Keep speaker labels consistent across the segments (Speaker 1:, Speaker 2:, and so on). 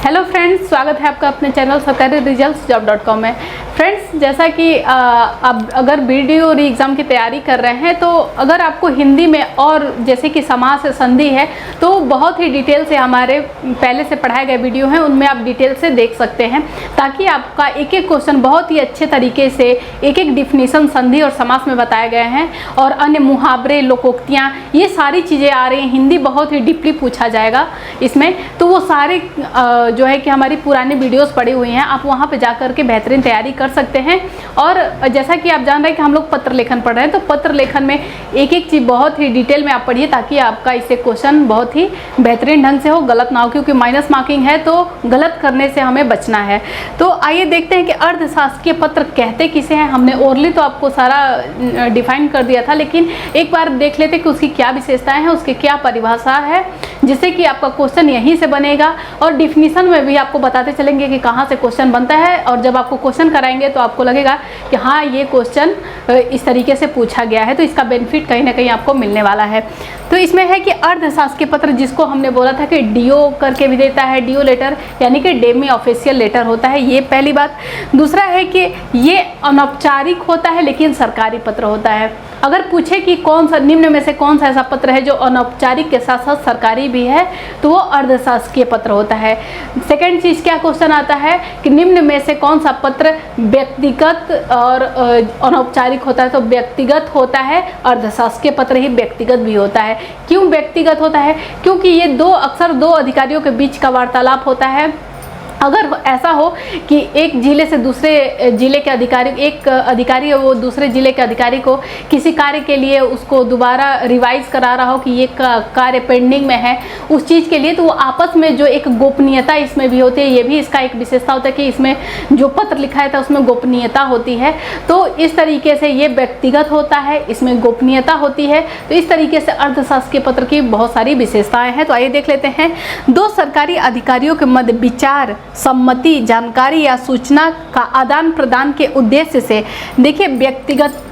Speaker 1: Hello friends, स्वागत है आपका अपने चैनल सरकारी रिजल्ट्स जॉब.com में। फ्रेंड्स, जैसा कि अब अगर वीडियो और एग्ज़ाम की तैयारी कर रहे हैं तो अगर आपको हिंदी में और जैसे कि समास संधि है तो बहुत ही डिटेल से हमारे पहले से पढ़ाए गए वीडियो हैं, उनमें आप डिटेल से देख सकते हैं ताकि आपका एक एक क्वेश्चन बहुत ही अच्छे तरीके से एक एक डिफिनीशन संधि और समास में बताए गए हैं और अन्य मुहावरे, लोकोक्तियाँ, ये सारी चीज़ें आ रही हैं। हिंदी बहुत ही डीपली पूछा जाएगा इसमें, तो वो सारे जो है कि हमारी पुरानी वीडियोस पड़ी हुई हैं, आप वहाँ पे जाकर के बेहतरीन तैयारी कर सकते हैं। और जैसा कि आप जान रहे हैं कि हम लोग पत्र लेखन पढ़ रहे हैं, तो पत्र लेखन में एक एक चीज़ बहुत ही डिटेल में आप पढ़िए ताकि आपका इससे क्वेश्चन बहुत ही बेहतरीन ढंग से हो, गलत ना हो, क्योंकि माइनस मार्किंग है तो गलत करने से हमें बचना है। तो आइए देखते हैं कि अर्धशासकीय पत्र कहते किसे हैं। हमने ओरली तो आपको सारा डिफाइन कर दिया था, लेकिन एक बार देख लेते हैं कि उसकी क्या विशेषताएँ हैं, उसकी क्या परिभाषा है, जिससे कि आपका क्वेश्चन यहीं से बनेगा। और डिफिनीशन में भी आपको बताते चलेंगे कि कहाँ से क्वेश्चन बनता है, और जब आपको क्वेश्चन कराएंगे तो आपको लगेगा कि हाँ, ये क्वेश्चन इस तरीके से पूछा गया है, तो इसका बेनिफिट कहीं ना कहीं आपको मिलने वाला है। तो इसमें है कि अर्धशासकीय पत्र, जिसको हमने बोला था कि डीओ करके भी देता है, डीओ लेटर यानी कि डेमी ऑफिशियल लेटर होता है, ये पहली बात। दूसरा है कि ये अनौपचारिक होता है लेकिन सरकारी पत्र होता है। अगर पूछे कि कौन सा निम्न में से कौन सा ऐसा पत्र है जो अनौपचारिक के साथ साथ सरकारी भी है, तो वो अर्धशासकीय पत्र होता है। सेकंड चीज़ क्या क्वेश्चन आता है कि निम्न में से कौन सा पत्र व्यक्तिगत और अनौपचारिक होता है, तो व्यक्तिगत होता है। अर्धशासकीय पत्र ही व्यक्तिगत भी होता है। क्यों व्यक्तिगत होता है? क्योंकि ये अक्सर दो अधिकारियों के बीच का वार्तालाप होता है। अगर ऐसा हो कि एक जिले से दूसरे जिले के अधिकारी, एक अधिकारी है वो दूसरे जिले के अधिकारी को किसी कार्य के लिए उसको दोबारा रिवाइज करा रहा हो कि ये कार्य पेंडिंग में है उस चीज़ के लिए, तो वो आपस में जो एक गोपनीयता इसमें भी होती है, ये भी इसका एक विशेषता होता है कि इसमें जो पत्र लिखा है था उसमें गोपनीयता होती है। तो इस तरीके से ये व्यक्तिगत होता है, इसमें गोपनीयता होती है। तो इस तरीके से अर्धशासकीय पत्र की बहुत सारी विशेषताएँ हैं। तो आइए देख लेते हैं। दो सरकारी अधिकारियों के मध्य विचार, सम्मति, जानकारी या सूचना का आदान प्रदान के उद्देश्य से, देखिए व्यक्तिगत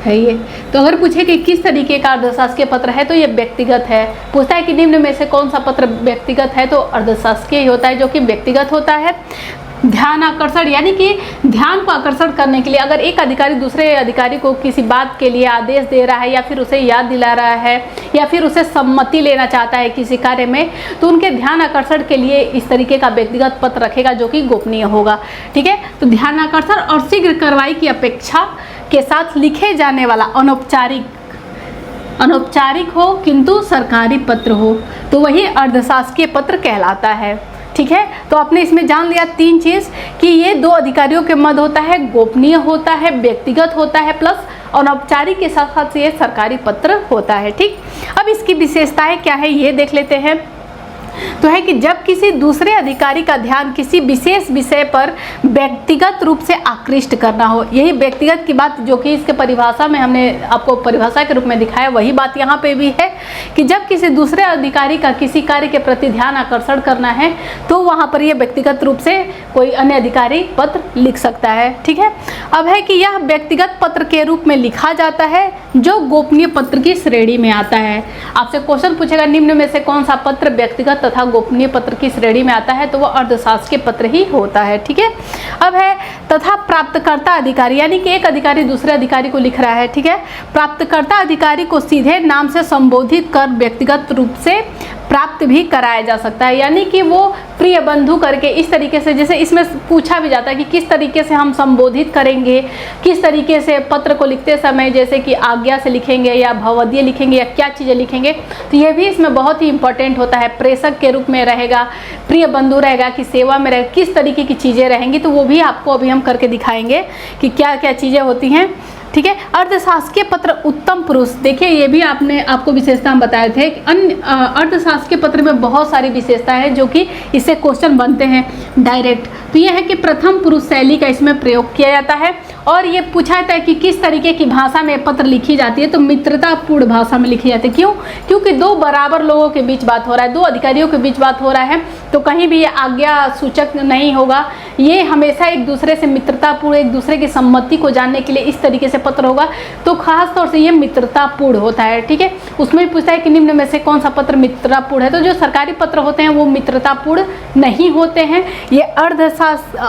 Speaker 1: है ये। तो अगर पूछे कि किस तरीके का अर्धशासकीय पत्र है, तो ये व्यक्तिगत है। पूछता है कि निम्न में से कौन सा पत्र व्यक्तिगत है, तो अर्धशासकीय ही होता है जो कि व्यक्तिगत होता है। ध्यान आकर्षण यानी कि ध्यान को आकर्षण करने के लिए, अगर एक अधिकारी दूसरे अधिकारी को किसी बात के लिए आदेश दे रहा है या फिर उसे याद दिला रहा है या फिर उसे सम्मति लेना चाहता है किसी कार्य में, तो उनके ध्यान आकर्षण के लिए इस तरीके का व्यक्तिगत पत्र रखेगा जो कि गोपनीय होगा। ठीक है, तो ध्यान आकर्षण और शीघ्र कार्रवाई की अपेक्षा के साथ लिखे जाने वाला अनौपचारिक हो किंतु सरकारी पत्र हो, तो वही अर्धशासकीय पत्र कहलाता है। ठीक है, तो आपने इसमें जान लिया तीन चीज़ कि ये दो अधिकारियों के मध्य होता है, गोपनीय होता है, व्यक्तिगत होता है, प्लस अनौपचारिक के साथ साथ ये सरकारी पत्र होता है। ठीक, अब इसकी विशेषताएं क्या है ये देख लेते हैं। तो है कि जब किसी दूसरे अधिकारी का ध्यान किसी विशेष विषय पर व्यक्तिगत रूप से आकृष्ट करना हो, यही व्यक्तिगत की बात जो कि इसके परिभाषा में हमने आपको परिभाषा के रूप में दिखाया, वही बात यहाँ पे भी है कि जब किसी दूसरे अधिकारी का किसी कार्य के प्रति ध्यान आकर्षण करना है तो वहाँ पर यह व्यक्तिगत रूप से कोई अन्य अधिकारी पत्र लिख सकता है। ठीक है, अब है कि यह व्यक्तिगत पत्र के रूप में लिखा जाता है जो गोपनीय पत्र की श्रेणी में आता है। आपसे क्वेश्चन पूछेगा निम्न में से कौन सा पत्र व्यक्तिगत तथा गोपनीय पत्र की श्रेणी में आता है, तो वो अर्धशासकीय पत्र ही होता है। ठीक है, अब है तथा प्राप्तकर्ता अधिकारी, यानी कि एक अधिकारी दूसरे अधिकारी को लिख रहा है। ठीक है, प्राप्तकर्ता अधिकारी को सीधे नाम से संबोधित कर व्यक्तिगत रूप से प्राप्त भी कराया जा सकता है, यानी कि वो प्रिय बंधु करके इस तरीके से, जैसे इसमें पूछा भी जाता है कि किस तरीके से हम संबोधित करेंगे, किस तरीके से पत्र को लिखते समय, जैसे कि आज्ञा से लिखेंगे या भवदीय लिखेंगे या क्या चीज़ें लिखेंगे, तो ये भी इसमें बहुत ही इंपॉर्टेंट होता है। प्रेषक के रूप में रहेगा, प्रिय बंधु रहेगा कि सेवा में रहेगा, किस तरीके की चीज़ें रहेंगी, तो वो भी आपको अभी हम करके दिखाएंगे कि क्या क्या चीज़ें होती हैं। ठीक है, अर्धशासकीय पत्र उत्तम पुरुष, देखिए ये भी आपको विशेषता हम बताए थे। अन्य अर्धशासकीय पत्र में बहुत सारी विशेषताएं हैं जो कि इससे क्वेश्चन बनते हैं डायरेक्ट। तो ये है कि प्रथम पुरुष शैली का इसमें प्रयोग किया जाता है, और ये पूछा जाता है कि किस तरीके की भाषा में पत्र लिखी जाती है, तो मित्रतापूर्ण भाषा में लिखी जाती है। क्यों? क्योंकि दो बराबर लोगों के बीच बात हो रहा है, दो अधिकारियों के बीच बात हो रहा है, तो कहीं भी ये आज्ञा सूचक नहीं होगा ये हमेशा एक दूसरे से मित्रतापूर्ण, एक दूसरे की सम्मति को जानने के लिए इस तरीके से पत्र होगा, तो खास तौर से ये मित्रतापूर्ण होता है। ठीक है, उसमें पूछता है कि निम्न में से कौन सा पत्र मित्रतापूर्ण है, तो जो सरकारी पत्र होते हैं वो मित्रतापूर्ण नहीं होते हैं। ये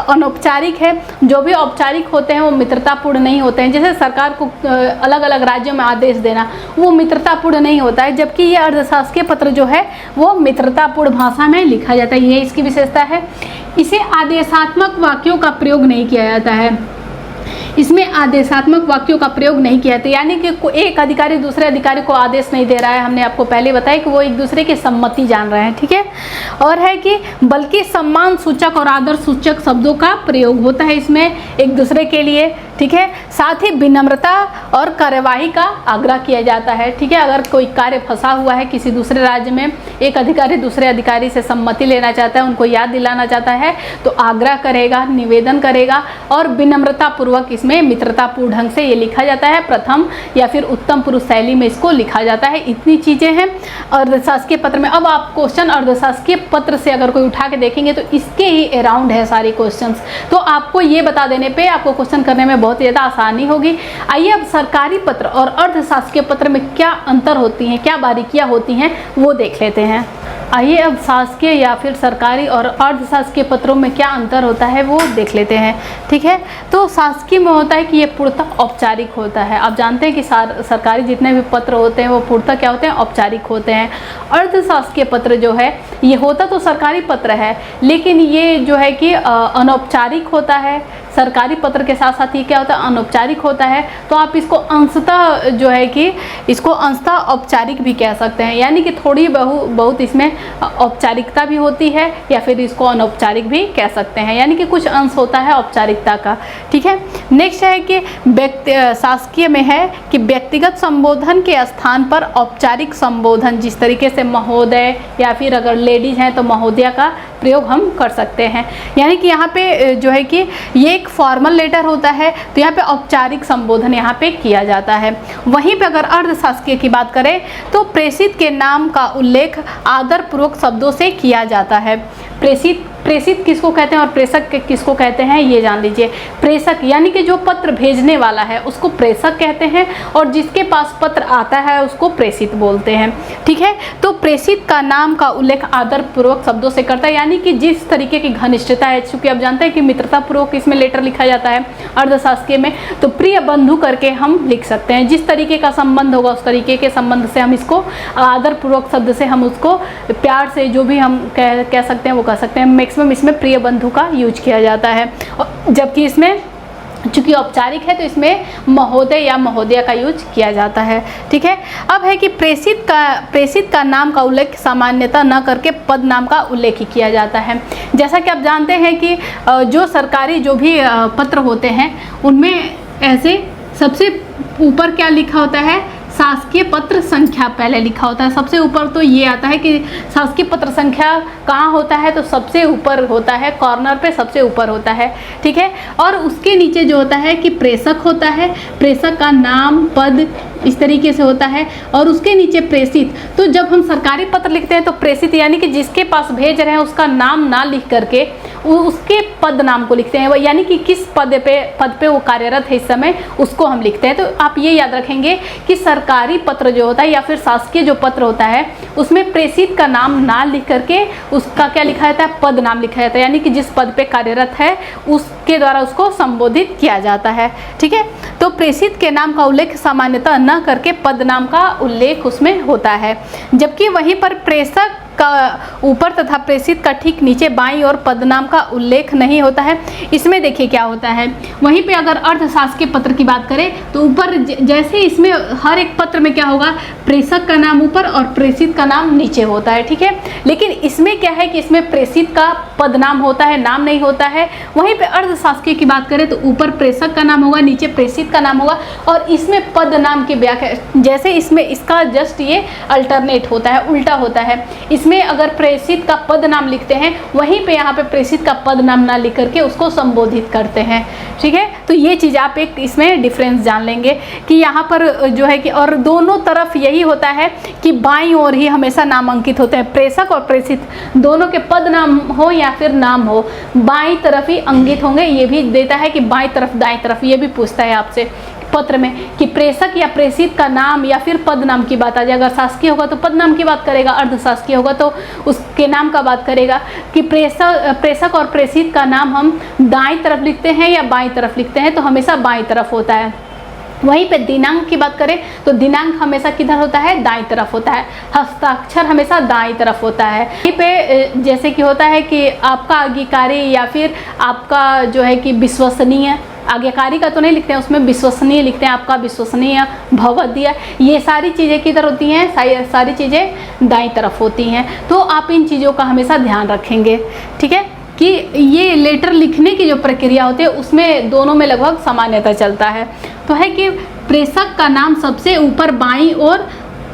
Speaker 1: अनौपचारिक है, जो भी औपचारिक होते हैं वो मित्रतापूर्ण नहीं होते हैं। जैसे सरकार को अलग अलग राज्यों में आदेश देना, वो मित्रतापूर्ण नहीं होता है, जबकि ये अर्धशासकीय पत्र जो है वो मित्रतापूर्ण भाषा में लिखा जाता है। ये इसकी विशेषता है। इसे आदेशात्मक वाक्यों का प्रयोग नहीं किया जाता है, इसमें आदेशात्मक वाक्यों का प्रयोग नहीं किया जाता, यानी कि एक अधिकारी दूसरे अधिकारी को आदेश नहीं दे रहा है। हमने आपको पहले बताया कि वो एक दूसरे की सम्मति जान रहे हैं। ठीक है, और है कि बल्कि सम्मान सूचक और आदर सूचक शब्दों का प्रयोग होता है इसमें एक दूसरे के लिए। ठीक है, साथ ही विनम्रता और कार्यवाही का आग्रह किया जाता है। ठीक है, अगर कोई कार्य फंसा हुआ है किसी दूसरे राज्य में, एक अधिकारी दूसरे अधिकारी से सम्मति लेना चाहता है, उनको याद दिलाना चाहता है, तो आग्रह करेगा, निवेदन करेगा और विनम्रता पूर्वक इसमें मित्रतापूर्ण ढंग से ये लिखा जाता है। प्रथम या फिर उत्तम पुरुष शैली में इसको लिखा जाता है। इतनी चीज़ें हैं अर्धशासकीय पत्र में। अब आप क्वेश्चन अर्धशासकीय पत्र से अगर कोई उठा के देखेंगे तो इसके ही अराउंड है सारे क्वेश्चंस, तो आपको ये बता देने पे आपको क्वेश्चन करने में बहुत ज़्यादा आसानी होगी। आइए अब सरकारी पत्र और अर्धशासकीय पत्र में क्या अंतर होती हैं, क्या बारीकियाँ होती हैं, वो देख लेते हैं। आइए अब शासकीय या फिर सरकारी और अर्धशासकीय पत्रों में क्या अंतर होता है वो देख लेते हैं। ठीक है, तो शासकीय में होता है कि ये पूर्णतः औपचारिक होता है। आप जानते हैं कि सरकारी जितने भी पत्र होते हैं वो पूर्णतः क्या होते हैं, औपचारिक होते हैं। अर्धशासकीय पत्र जो है ये होता तो सरकारी पत्र है, लेकिन ये जो है कि अनौपचारिक होता है। सरकारी पत्र के साथ साथ ये क्या होता है, अनौपचारिक होता है। तो आप इसको अंशतः जो है कि इसको अंशतः औपचारिक भी कह सकते हैं, यानी कि थोड़ी बहुत इसमें औपचारिकता भी होती है, या फिर इसको अनौपचारिक भी कह सकते हैं, यानी कि कुछ अंश होता है औपचारिकता का। ठीक है, नेक्स्ट है कि शासकीय में है कि व्यक्तिगत संबोधन के स्थान पर औपचारिक संबोधन, जिस तरीके से महोदय या फिर अगर लेडीज हैं तो महोदया का प्रयोग हम कर सकते हैं। यानी कि यहाँ पे जो है कि ये एक फॉर्मल लेटर होता है, तो यहाँ पे औपचारिक संबोधन यहाँ पे किया जाता है। वहीं पे अगर अर्धशासकीय की बात करें तो प्रेषित के नाम का उल्लेख आदरपूर्वक शब्दों से किया जाता है। प्रेषित किसको कहते हैं और प्रेषक किसको कहते हैं ये जान लीजिए। प्रेषक यानी कि जो पत्र भेजने वाला है उसको प्रेषक कहते हैं, और जिसके पास पत्र आता है उसको प्रेषित बोलते हैं। ठीक है, तो प्रेषित का नाम का उल्लेख आदरपूर्वक शब्दों से करता है, यानी कि जिस तरीके की घनिष्ठता है, चूँकि आप जानते हैं कि मित्रतापूर्वक इसमें लेटर लिखा जाता है अर्धशासकीय में, तो प्रिय बंधु करके हम लिख सकते हैं। जिस तरीके का संबंध होगा उस तरीके के संबंध से हम इसको आदरपूर्वक शब्द से हम उसको प्यार से जो भी हम कह सकते हैं वो कह सकते हैं। मैक्सिमम इसमें प्रिय बंधु का यूज किया जाता है, जबकि इसमें चूँकि औपचारिक है तो इसमें महोदय या महोदया का यूज किया जाता है। ठीक है, अब है कि प्रेषित का नाम का उल्लेख सामान्यतः न करके पद नाम का उल्लेख ही किया जाता है। जैसा कि आप जानते हैं कि जो सरकारी जो भी पत्र होते हैं उनमें ऐसे सबसे ऊपर क्या लिखा होता है, शासकीय पत्र संख्या पहले लिखा होता है। सबसे ऊपर तो ये आता है कि शासकीय पत्र संख्या कहाँ होता है, तो सबसे ऊपर होता है, कॉर्नर पे सबसे ऊपर होता है। ठीक है, और उसके नीचे जो होता है कि प्रेषक होता है, प्रेषक का नाम पद इस तरीके से होता है, और उसके नीचे प्रेषित। तो जब हम सरकारी पत्र लिखते हैं तो प्रेषित यानी कि जिसके पास भेज रहे हैं उसका नाम ना लिख करके उसके पद नाम को लिखते हैं, यानी कि किस पद पे वो कार्यरत है इस समय उसको हम लिखते हैं। तो आप ये याद रखेंगे कि सरकारी पत्र जो होता है या फिर शासकीय जो पत्र होता है उसमें प्रेषित का नाम ना लिख करके उसका क्या लिखा जाता है, पद नाम लिखा जाता है, यानी कि जिस पद पे कार्यरत है उसके द्वारा उसको संबोधित किया जाता है। ठीक है, तो प्रेषित के नाम का उल्लेख सामान्यतः न करके पद नाम का उल्लेख उसमें होता है, जबकि वहीं पर प्रेषक का ऊपर तथा प्रेषित का ठीक नीचे बाईं ओर पदनाम का उल्लेख नहीं होता है। इसमें देखिए क्या होता है, वहीं पे अगर अर्थशास्त्रीय पत्र की बात करें तो ऊपर जैसे इसमें हर एक पत्र में क्या होगा, प्रेषक का नाम ऊपर और प्रेषित का नाम नीचे होता है, ठीक है। लेकिन इसमें क्या है कि इसमें प्रेषित का पदनाम होता है, नाम नहीं होता है। वहीं पे अर्थशास्त्रीय की बात करें तो ऊपर प्रेषक का नाम होगा, नीचे प्रेषित का नाम होगा और इसमें पद नाम की व्याख्या, जैसे इसमें इसका जस्ट ये अल्टरनेट होता है, उल्टा होता है। इसमें अगर प्रेषित का पद नाम लिखते हैं, वहीं पे यहाँ पे प्रेषित का पद नाम ना लिख करके उसको संबोधित करते हैं। ठीक है, तो ये चीज़ आप एक इसमें डिफरेंस जान लेंगे कि यहाँ पर जो है कि और दोनों तरफ यही होता है कि बाईं ओर ही हमेशा नाम अंकित होते हैं। प्रेषक और प्रेषित दोनों के पद नाम हो या फिर नाम हो, बाईं तरफ ही अंकित होंगे। ये भी देता है कि बाईं तरफ दाईं तरफ, ये भी पूछता है आपसे पत्र में कि प्रेषक या प्रेषित का नाम या फिर पद नाम की बात आ जाए। अगर शासकीय होगा तो पद नाम की बात करेगा, अर्धशासकीय होगा तो उसके नाम का बात करेगा कि प्रेषक और प्रेषित का नाम हम दाईं तरफ लिखते हैं या बाईं तरफ लिखते हैं, तो हमेशा बाईं तरफ होता है। वहीं पे दिनांक की बात करें तो दिनांक हमेशा किधर होता है, दाईं तरफ होता है। हस्ताक्षर हमेशा दाईं तरफ होता है। यहीं पे जैसे कि होता है कि आपका आज्ञाकारी या फिर आपका जो है कि विश्वसनीय, आज्ञाकारी का तो नहीं लिखते हैं, उसमें विश्वसनीय लिखते हैं, आपका विश्वसनीय, भवदीय, ये सारी चीज़ें किधर होती हैं, सारी चीज़ें दाईं तरफ होती हैं। तो आप इन चीज़ों का हमेशा ध्यान रखेंगे। ठीक है, कि ये लेटर लिखने की जो प्रक्रिया होती है उसमें दोनों में लगभग समानता चलता है। तो है कि प्रेषक का नाम सबसे ऊपर बाईं ओर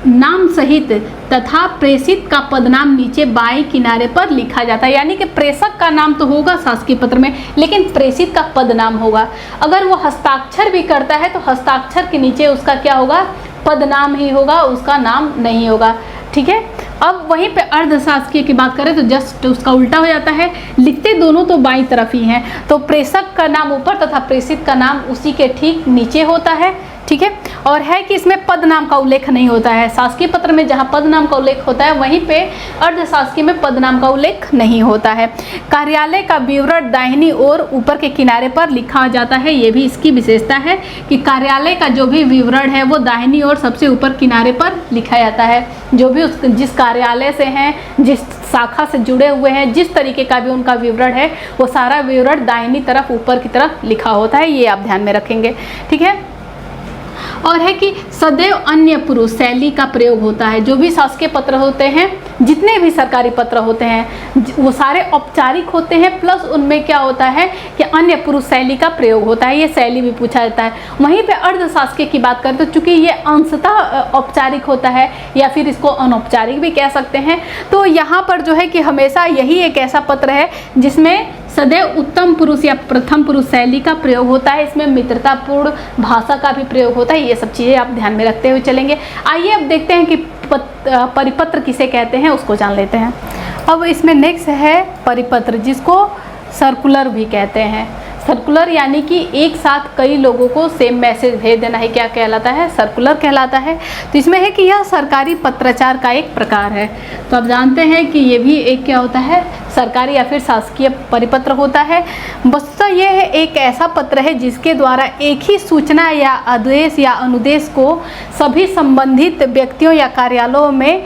Speaker 1: नाम सहित तथा प्रेषित का पदनाम नीचे बाएं किनारे पर लिखा जाता है। यानी कि प्रेषक का नाम तो होगा शासकीय पत्र में, लेकिन प्रेषित का पदनाम होगा। अगर वो हस्ताक्षर भी करता है तो हस्ताक्षर के नीचे उसका क्या होगा, पदनाम ही होगा, उसका नाम नहीं होगा। ठीक है, अब वहीं पे अर्धशासकीय की बात करें तो जस्ट उसका उल्टा हो जाता है, लिखते दोनों तो बाईं तरफ ही हैं। तो प्रेषक का नाम ऊपर तथा प्रेषित का नाम उसी के ठीक नीचे होता है। ठीक है, और है कि इसमें पद नाम का उल्लेख नहीं होता है। शासकीय पत्र में जहाँ पद नाम का उल्लेख होता है, वहीं पे अर्धशासकीय में पद नाम का उल्लेख नहीं होता है। कार्यालय का विवरण दाहिनी ओर ऊपर के किनारे पर लिखा जाता है। ये भी इसकी विशेषता है कि कार्यालय का जो भी विवरण है वो दाहिनी ओर सबसे ऊपर किनारे पर लिखा जाता है। जो भी जिस कार्यालय से हैं, जिस शाखा से जुड़े हुए हैं, जिस तरीके का भी उनका विवरण है, वो सारा विवरण दाहिनी तरफ ऊपर की तरफ लिखा होता है। ये आप ध्यान में रखेंगे। ठीक है, और है कि सदैव अन्य पुरुष शैली का प्रयोग होता है। जो भी शासकीय पत्र होते हैं, जितने भी सरकारी पत्र होते हैं, वो सारे औपचारिक होते हैं, प्लस उनमें क्या होता है कि अन्य पुरुष शैली का प्रयोग होता है। ये शैली भी पूछा जाता है। वहीं पे अर्धशासकीय की बात करें तो चूंकि ये अंशतः औपचारिक होता है या फिर इसको अनौपचारिक भी कह सकते हैं, तो यहाँ पर जो है कि हमेशा यही एक ऐसा पत्र है जिसमें सदैव उत्तम पुरुष या प्रथम पुरुष शैली का प्रयोग होता है। इसमें मित्रतापूर्ण भाषा का भी प्रयोग होता है। ये सब चीज़ें आप ध्यान में रखते हुए चलेंगे। आइए अब देखते हैं कि परिपत्र किसे कहते हैं, उसको जान लेते हैं। अब इसमें नेक्स्ट है परिपत्र, जिसको सर्कुलर भी कहते हैं। सर्कुलर यानी कि एक साथ कई लोगों को सेम मैसेज भेज देना ही क्या कहलाता है, सर्कुलर कहलाता है। तो इसमें है कि यह सरकारी पत्राचार का एक प्रकार है। तो आप जानते हैं कि ये भी एक क्या होता है, सरकारी या फिर शासकीय परिपत्र होता है। वस्तुतः यह एक ऐसा पत्र है जिसके द्वारा एक ही सूचना या आदेश या अनुदेश को सभी संबंधित व्यक्तियों या कार्यालयों में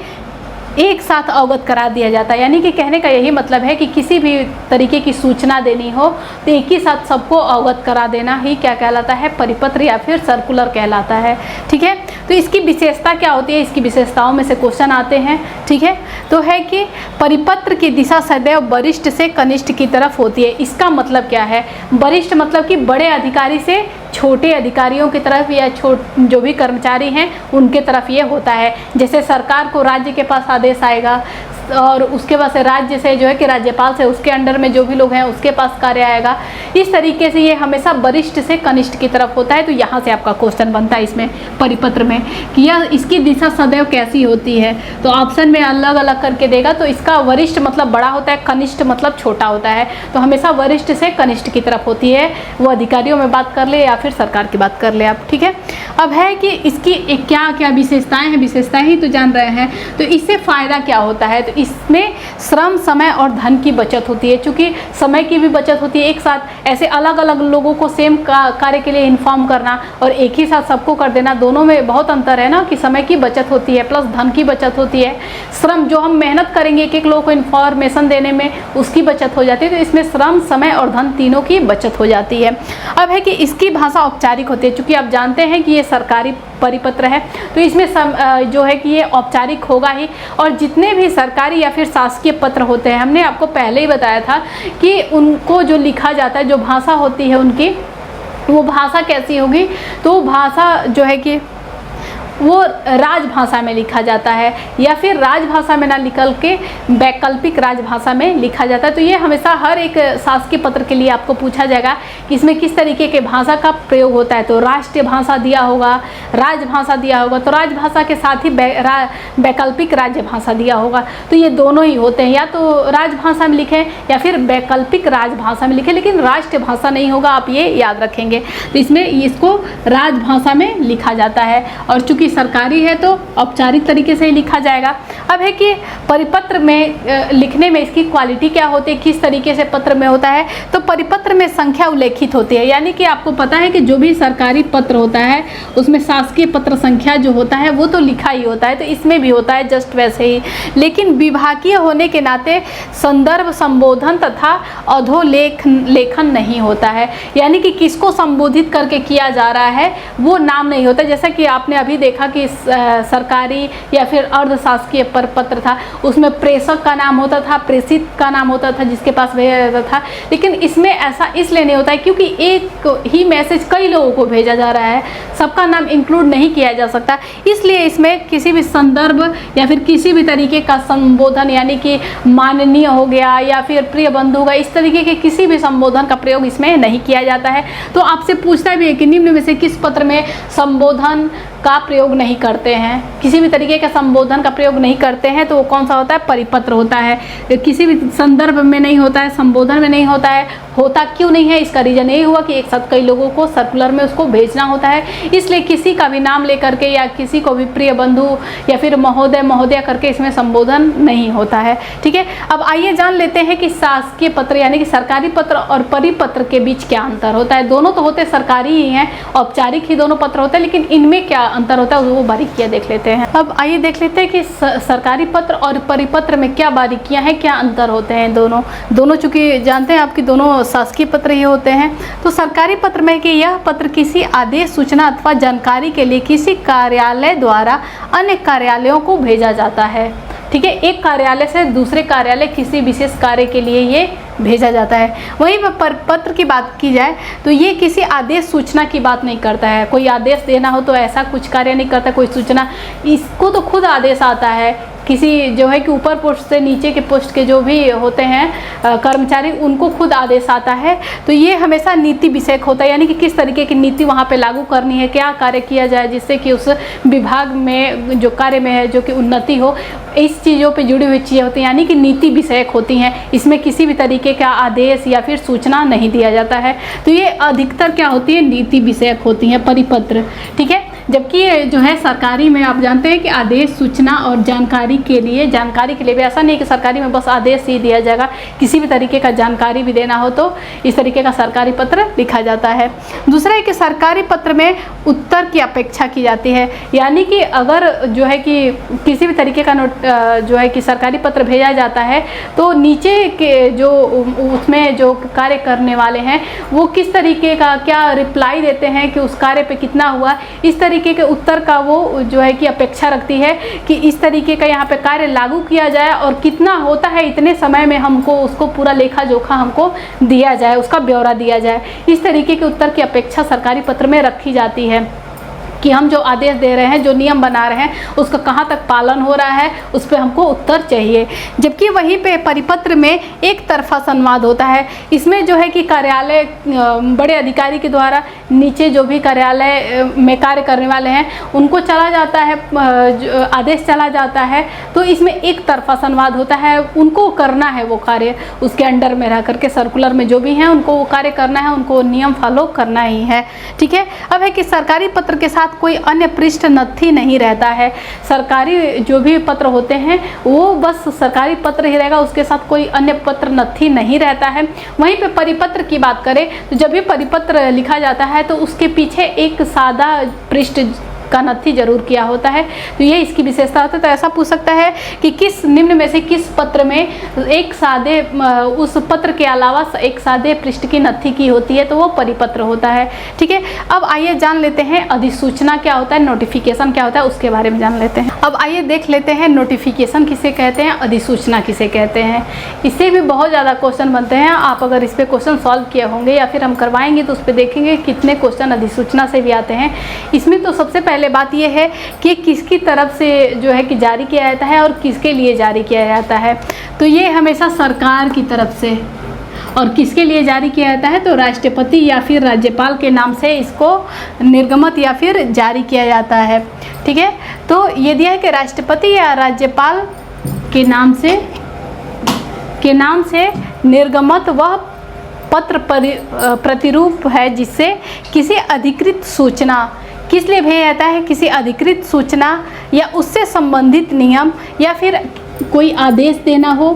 Speaker 1: एक साथ अवगत करा दिया जाता है। यानी कि कहने का यही मतलब है कि किसी भी तरीके की सूचना देनी हो तो एक ही साथ सबको अवगत करा देना ही क्या कहलाता है, परिपत्र या फिर सर्कुलर कहलाता है। ठीक है, तो इसकी विशेषता क्या होती है, इसकी विशेषताओं में से क्वेश्चन आते हैं। ठीक है, तो है कि परिपत्र की दिशा सदैव वरिष्ठ से कनिष्ठ की तरफ होती है। इसका मतलब क्या है, वरिष्ठ मतलब कि बड़े अधिकारी से छोटे अधिकारियों की तरफ या जो भी कर्मचारी हैं उनके तरफ ये होता है। जैसे सरकार को राज्य के पास आदेश आएगा और उसके बाद से राज्य से जो है कि राज्यपाल से उसके अंडर में जो भी लोग हैं उसके पास कार्य आएगा। इस तरीके से ये हमेशा वरिष्ठ से कनिष्ठ की तरफ होता है। तो यहाँ से आपका क्वेश्चन बनता है इसमें परिपत्र में कि यह इसकी दिशा सदैव कैसी होती है। तो ऑप्शन में अलग अलग करके देगा। तो इसका वरिष्ठ मतलब बड़ा होता है, कनिष्ठ मतलब छोटा होता है। तो हमेशा वरिष्ठ से कनिष्ठ की तरफ होती है। वो अधिकारियों में बात कर ले या फिर सरकार की बात कर ले आप। ठीक है, अब है कि इसकी क्या क्या विशेषताएं हैं, विशेषताएं ही तो जान रहे हैं। तो इससे फ़ायदा क्या होता है, तो इसमें श्रम, समय और धन की बचत होती है। क्योंकि समय की भी बचत होती है, एक साथ ऐसे अलग अलग लोगों को सेम कार्य के लिए इन्फॉर्म करना और एक ही साथ सबको कर देना, दोनों में बहुत अंतर है ना। कि समय की बचत होती है प्लस धन की बचत होती है। श्रम जो हम मेहनत करेंगे एक एक लोगों को इन्फॉर्मेशन देने में, उसकी बचत हो जाती है। तो इसमें श्रम, समय और धन तीनों की बचत हो जाती है। अब है कि इसकी भाषा औपचारिक होती है। चूँकि आप जानते हैं कि ये सरकारी परिपत्र है तो इसमें जो है कि ये औपचारिक होगा ही। और जितने भी सरकारी या फिर शासकीय पत्र होते हैं, हमने आपको पहले ही बताया था कि उनको जो लिखा जाता है, जो भाषा होती है उनकी, वो भाषा कैसी होगी, तो भाषा जो है कि वो राजभाषा में लिखा जाता है, या फिर राजभाषा में ना निकल के वैकल्पिक राजभाषा में लिखा जाता है। तो ये हमेशा हर एक शासकीय पत्र के लिए आपको पूछा जाएगा कि इसमें किस तरीके के भाषा का प्रयोग होता है। तो राष्ट्रीय भाषा दिया होगा, राजभाषा दिया होगा, तो राजभाषा के साथ ही वैकल्पिक राजभाषा दिया होगा। तो ये दोनों ही होते हैं, या तो राजभाषा में लिखें या फिर वैकल्पिक राजभाषा में लिखें, लेकिन राष्ट्रीय भाषा नहीं होगा, आप ये याद रखेंगे। तो इसमें इसको राजभाषा में लिखा जाता है, और चूंकि सरकारी है तो औपचारिक तरीके से ही लिखा जाएगा। अब है कि परिपत्र में लिखने में इसकी क्वालिटी क्या होती है, किस तरीके से पत्र में होता है। तो परिपत्र में संख्या उल्लेखित होती है, यानी कि आपको पता है कि जो भी सरकारी पत्र होता है उसमें शासकीय पत्र संख्या जो होता है वो तो लिखा ही होता है, तो इसमें भी होता है जस्ट वैसे ही। लेकिन विभागीय होने के नाते संदर्भ, संबोधन तथा अधोलेखन नहीं होता है, यानी कि किसको संबोधित करके किया जा रहा है वो नाम नहीं होता। जैसा कि आपने अभी देखा कि सरकारी या फिर अर्धशासकीय पत्र था, उसमें प्रेषक का नाम होता था, प्रेषित का नाम होता था, जिसके पास भेजा जाता था। लेकिन इसमें ऐसा इसलिए नहीं होता है क्योंकि एक ही मैसेज कई लोगों को भेजा जा रहा है, सबका नाम इंक्लूड नहीं किया जा सकता। इसलिए इसमें किसी भी संदर्भ या फिर किसी भी तरीके का संबोधन, यानी कि माननीय हो गया या फिर प्रिय बंधु होगा, इस तरीके के किसी भी संबोधन का प्रयोग इसमें नहीं किया जाता है। तो आपसे पूछता भी है कि निम्न में से किस पत्र में संबोधन का प्रयोग नहीं करते हैं, किसी भी तरीके का संबोधन का प्रयोग नहीं करते हैं, तो वो कौन सा होता है, परिपत्र होता है। किसी भी संदर्भ में नहीं होता है, संबोधन में नहीं होता है। होता क्यों नहीं है, इसका रीजन यही हुआ कि एक साथ कई लोगों को सर्कुलर में उसको भेजना होता है, इसलिए किसी का भी नाम लेकर के या किसी को भी प्रिय बंधु या फिर महोदय महोदया करके इसमें संबोधन नहीं होता है। ठीक है, अब आइए जान लेते हैं कि शासकीय पत्र यानी कि सरकारी पत्र और परिपत्र के बीच क्या अंतर होता है। दोनों तो होते सरकारी ही हैं, औपचारिक ही दोनों पत्र होते हैं, लेकिन इनमें क्या अंतर होता है वो बारीकियां देख लेते हैं। अब आइए देख लेते हैं कि सरकारी पत्र और परिपत्र में क्या बारीकियां हैं, क्या अंतर होते हैं। दोनों चूंकि जानते हैं आपकी दोनों शासकीय पत्र ही होते हैं। तो सरकारी पत्र में कि यह पत्र किसी आदेश, सूचना अथवा जानकारी के लिए किसी कार्यालय द्वारा अन्य कार्यालयों को भेजा जाता है। ठीक है, एक कार्यालय से दूसरे कार्यालय किसी विशेष कार्य के लिए ये भेजा जाता है। वहीं पर पत्र की बात की जाए तो ये किसी आदेश, सूचना की बात नहीं करता है। कोई आदेश देना हो तो ऐसा कुछ कार्य नहीं करता, कोई सूचना, इसको तो खुद आदेश आता है। किसी जो है कि ऊपर पोस्ट से नीचे के पोस्ट के जो भी होते हैं कर्मचारी, उनको खुद आदेश आता है। तो ये हमेशा नीति विषयक होता है, यानी कि किस तरीके की नीति वहाँ पे लागू करनी है, क्या कार्य किया जाए जिससे कि उस विभाग में जो कार्य में है जो कि उन्नति हो, इस चीज़ों पे जुड़ी हुई चीज़ें होती हैं, यानी कि नीति विषयक होती हैं। इसमें किसी भी तरीके का आदेश या फिर सूचना नहीं दिया जाता है। तो ये अधिकतर क्या होती है, नीति विषयक होती हैं परिपत्र। ठीक है, जबकि जो है सरकारी में आप जानते हैं कि आदेश, सूचना और जानकारी के लिए भी ऐसा नहीं कि सरकारी में बस आदेश ही दिया जाएगा, किसी भी तरीके का जानकारी भी देना हो तो इस तरीके का सरकारी पत्र लिखा जाता है। दूसरा है कि सरकारी पत्र में उत्तर की अपेक्षा की जाती है, यानी कि अगर जो है कि किसी भी तरीके का जो है कि सरकारी पत्र भेजा जाता है तो नीचे के जो उसमें जो कार्य करने वाले हैं वो किस तरीके का क्या रिप्लाई देते हैं कि उस कार्य पे कितना हुआ, इस तरीके के उत्तर का वो जो है कि अपेक्षा रखती है कि इस तरीके का यहाँ पे कार्य लागू किया जाए और कितना होता है इतने समय में हमको उसको पूरा लेखा जोखा हमको दिया जाए, उसका ब्यौरा दिया जाए। इस तरीके के उत्तर की अपेक्षा सरकारी पत्र में रखी जाती है कि हम जो आदेश दे रहे हैं, जो नियम बना रहे हैं, उसका कहाँ तक पालन हो रहा है, उस पर हमको उत्तर चाहिए। जबकि वहीं पे परिपत्र में एक तरफा संवाद होता है। इसमें जो है कि कार्यालय बड़े अधिकारी के द्वारा नीचे जो भी कार्यालय में कार्य करने वाले हैं उनको चला जाता है, आदेश चला जाता है, तो इसमें एक तरफा संवाद होता है। उनको करना है वो कार्य, उसके अंडर में रह करके सर्कुलर में जो भी हैं उनको वो कार्य करना है, उनको नियम फॉलो करना ही है। ठीक है, अब है कि सरकारी पत्र के साथ कोई अन्य पृष्ठ नथी नहीं रहता है। सरकारी जो भी पत्र होते हैं वो बस सरकारी पत्र ही रहेगा, उसके साथ कोई अन्य पत्र नथी नहीं रहता है। वहीं पे परिपत्र की बात करें तो जब भी परिपत्र लिखा जाता है तो उसके पीछे एक सादा पृष्ठ का नथी जरूर किया होता है। तो ये इसकी विशेषता होता है। तो ऐसा पूछ सकता है कि किस निम्न में से किस पत्र में एक सादे उस पत्र के अलावा एक सादे पृष्ठ की नथी की होती है, तो वो परिपत्र होता है। ठीक है, अब आइए जान लेते हैं अधिसूचना क्या होता है, नोटिफिकेशन क्या होता है, उसके बारे में जान लेते हैं। अब आइए देख लेते हैं नोटिफिकेशन किसे कहते हैं, अधिसूचना किसे कहते हैं। इससे भी बहुत ज़्यादा क्वेश्चन बनते हैं। आप अगर इस पर क्वेश्चन सॉल्व किए होंगे या फिर हम करवाएंगे तो उस पर देखेंगे कितने क्वेश्चन अधिसूचना से भी आते हैं। इसमें तो सबसे पहले बात ये है कि किसकी तरफ से जो है कि जारी किया जाता है और किसके लिए जारी किया जाता है। तो ये हमेशा सरकार की तरफ से, और किसके लिए जारी किया जाता है तो राष्ट्रपति या फिर राज्यपाल के नाम से इसको निर्गमित या फिर जारी किया जाता है। ठीक है, तो ये दिया है कि राष्ट्रपति या राज्यपाल के नाम से निर्गमित वह पत्र प्रतिरूप है जिससे किसी अधिकृत सूचना, किस लिए भेजा जाता है, किसी अधिकृत सूचना या उससे संबंधित नियम या फिर कोई आदेश देना हो,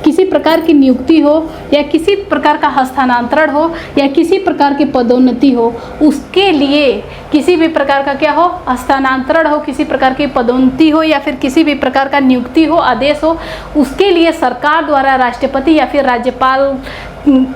Speaker 1: किसी प्रकार की नियुक्ति हो या किसी प्रकार का हस्तांतरण हो या किसी प्रकार की पदोन्नति हो, उसके लिए किसी भी प्रकार का क्या हो, हस्तांतरण हो, किसी प्रकार की पदोन्नति हो या फिर किसी भी प्रकार का नियुक्ति हो, आदेश हो, उसके लिए सरकार द्वारा राष्ट्रपति या फिर राज्यपाल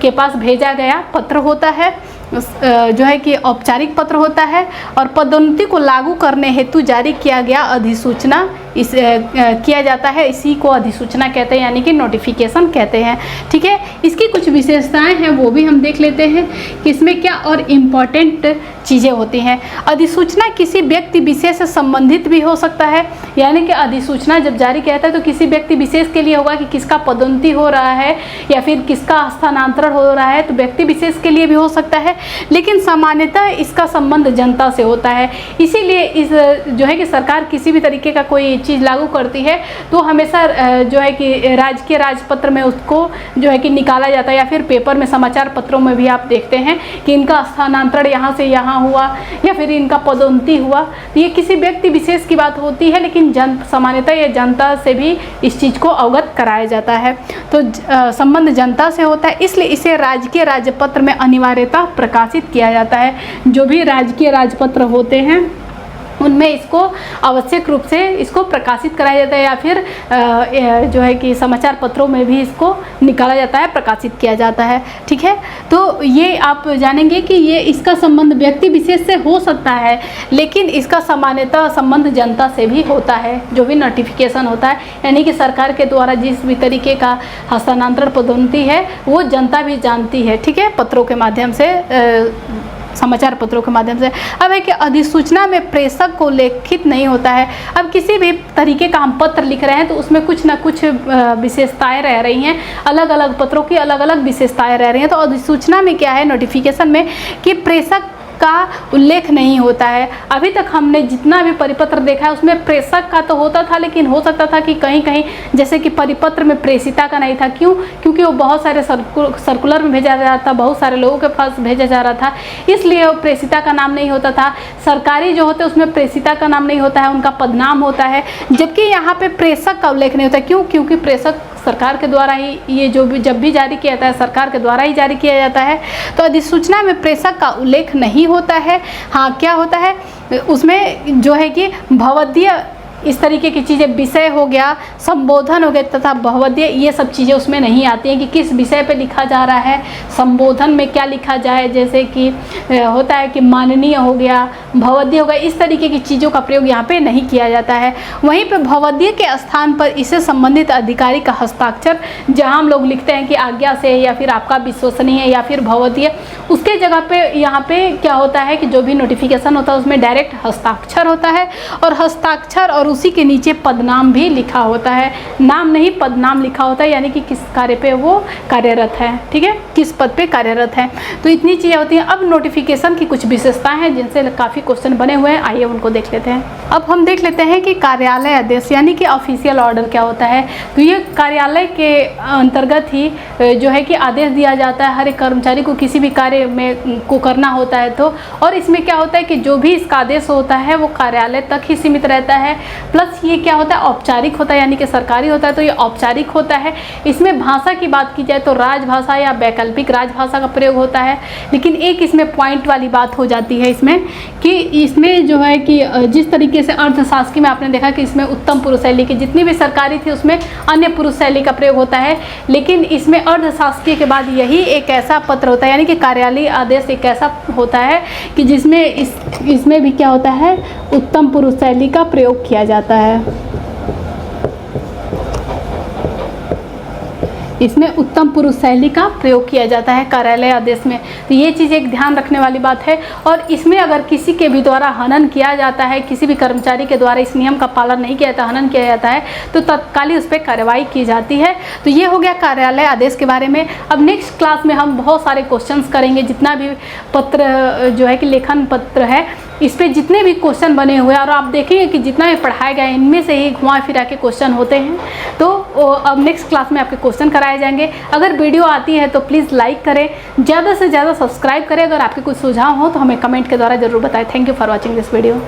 Speaker 1: के पास भेजा गया पत्र होता है, जो है कि औपचारिक पत्र होता है। और पदोन्नति को लागू करने हेतु जारी किया गया अधिसूचना किया जाता है, इसी को अधिसूचना कहते हैं, यानी कि नोटिफिकेशन कहते हैं। ठीक है, इसकी कुछ विशेषताएं हैं वो भी हम देख लेते हैं कि इसमें क्या और इम्पॉर्टेंट चीज़ें होती हैं। अधिसूचना किसी व्यक्ति विशेष से संबंधित भी हो सकता है, यानी कि अधिसूचना जब जारी किया जाता है तो किसी व्यक्ति विशेष के लिए होगा कि किसका पदोन्नति हो रहा है या फिर किसका हस्तांतरण हो रहा है, तो व्यक्ति विशेष के लिए भी हो सकता है, लेकिन सामान्यतः इसका संबंध जनता से होता है। इसीलिए इस जो है कि सरकार किसी भी तरीके का कोई चीज़ लागू करती है तो हमेशा जो है कि राजकीय राजपत्र में उसको जो है कि निकाला जाता है, या फिर पेपर में, समाचार पत्रों में भी आप देखते हैं कि इनका स्थानांतरण यहाँ से यहाँ हुआ या फिर इनका पदोन्नति हुआ। तो ये किसी व्यक्ति विशेष की बात होती है, लेकिन सामान्यतः ये जनता से भी इस चीज़ को अवगत कराया जाता है। तो संबंध जनता से होता है, इसलिए इसे राजकीय राजपत्र में अनिवार्यता प्रकाशित किया जाता है। जो भी राजकीय राजपत्र होते हैं उनमें इसको आवश्यक रूप से इसको प्रकाशित कराया जाता है, या फिर जो है कि समाचार पत्रों में भी इसको निकाला जाता है, प्रकाशित किया जाता है। ठीक है, तो ये आप जानेंगे कि ये इसका संबंध व्यक्ति विशेष से हो सकता है, लेकिन इसका सामान्यतः संबंध जनता से भी होता है। जो भी नोटिफिकेशन होता है, यानी कि सरकार के द्वारा जिस भी तरीके का हस्तांतरण पदोन्नति है वो जनता भी जानती है। ठीक है, पत्रों के माध्यम से, समाचार पत्रों के माध्यम से। अब है कि अधिसूचना में प्रेषक को लेखित नहीं होता है। अब किसी भी तरीके का हम पत्र लिख रहे हैं तो उसमें कुछ ना कुछ विशेषताएं रह रही हैं, अलग अलग पत्रों की अलग अलग विशेषताएं रह रही हैं। तो अधिसूचना में क्या है, नोटिफिकेशन में, कि प्रेषक का उल्लेख नहीं होता है। अभी तक हमने जितना भी परिपत्र देखा है उसमें प्रेषक का तो होता था, लेकिन हो सकता था कि कहीं कहीं जैसे कि परिपत्र में प्रेषिता का नहीं था। क्यों? क्योंकि वो बहुत सारे सर्कुलर में भेजा जा रहा था, बहुत सारे लोगों के पास भेजा जा रहा था, इसलिए वो प्रेषिता का नाम नहीं होता था। सरकारी जो होते हैं उसमें प्रेषिता का नाम नहीं होता है, उनका पदनाम होता है। जबकि यहाँ पे प्रेषक का उल्लेख नहीं होता। क्यों? क्योंकि प्रेषक सरकार के द्वारा ही, ये जो भी जब भी जारी किया जाता है सरकार के द्वारा ही जारी किया जाता है। तो अधिसूचना में प्रेषक का उल्लेख नहीं होता है। हाँ, क्या होता है उसमें, जो है कि भवदीय इस तरीके की चीज़ें, विषय हो गया, संबोधन हो गया तथा भवदीय, ये सब चीज़ें उसमें नहीं आती हैं कि किस विषय पे लिखा जा रहा है, संबोधन में क्या लिखा जाए, जैसे कि होता है कि माननीय हो गया, भवदीय हो गया, इस तरीके की चीज़ों का प्रयोग यहाँ पे नहीं किया जाता है। वहीं पे भवदीय के स्थान पर इससे संबंधित अधिकारी का हस्ताक्षर, जहाँ हम लोग लिखते हैं कि आज्ञा से या फिर आपका विश्वसनीय या फिर भवदीय, उसके जगह पे यहाँ पे क्या होता है कि जो भी नोटिफिकेशन होता है उसमें डायरेक्ट हस्ताक्षर होता है, और हस्ताक्षर और उसी के नीचे पदनाम भी लिखा होता है। नाम नहीं, पदनाम लिखा होता है, यानी कि किस कार्य पे वो कार्यरत है। ठीक है, किस पद पे कार्यरत है। तो इतनी चीज़ें होती हैं। अब नोटिफिकेशन की कुछ विशेषताएं हैं जिनसे काफ़ी क्वेश्चन बने हुए हैं, आइए उनको देख लेते हैं। अब हम देख लेते हैं कि कार्यालय आदेश यानी कि ऑफिशियल ऑर्डर क्या होता है। तो ये कार्यालय के अंतर्गत ही जो है कि आदेश दिया जाता है हर एक कर्मचारी को किसी भी कार्य में को करना होता है। तो और इसमें क्या होता है कि जो भी इसका आदेश होता है वो कार्यालय तक ही सीमित रहता है। प्लस ये क्या होता है, औपचारिक होता है, यानी कि सरकारी होता है, तो ये औपचारिक होता है। इसमें भाषा की बात की जाए तो राजभाषा या वैकल्पिक राजभाषा का प्रयोग होता है। लेकिन एक इसमें पॉइंट वाली बात हो जाती है इसमें कि इसमें जो है कि जिस तरीके से अर्थशास्त्री में आपने देखा कि इसमें उत्तम पुरुष शैली की जितनी भी सरकारी थी उसमें अन्य पुरुष शैली का प्रयोग होता है, लेकिन इसमें अर्थशास्त्री के बाद यही एक ऐसा पत्र होता है, यानी कि कार्यालय आदेश एक ऐसा होता है कि जिसमें इसमें भी क्या होता है, उत्तम पुरुष शैली का प्रयोग किया जाता है। इसमें उत्तम पुरुष शैली का प्रयोग किया जाता है कार्यालय आदेश में। तो ये चीज़ एक ध्यान रखने वाली बात है। और इसमें अगर किसी के भी द्वारा हनन किया जाता है, किसी भी कर्मचारी के द्वारा इस नियम का पालन नहीं किया जाता, हनन किया जाता है, तो तत्काल उस पर कार्रवाई की जाती है। तो ये हो गया कार्यालय आदेश के बारे में। अब नेक्स्ट क्लास में हम बहुत सारे क्वेश्चंस करेंगे, जितना भी पत्र जो है कि लेखन पत्र है, इस पे जितने भी क्वेश्चन बने हुए हैं, और आप देखेंगे कि जितना भी पढ़ाया गया है इनमें से ही घुमा फिरा के क्वेश्चन होते हैं। तो अब नेक्स्ट क्लास में आपके क्वेश्चन कराए जाएंगे। अगर वीडियो आती है तो प्लीज़ लाइक करें, ज़्यादा से ज़्यादा सब्सक्राइब करें। अगर आपके कुछ सुझाव हो तो हमें कमेंट के द्वारा ज़रूर बताएं। Thank you for watching this video.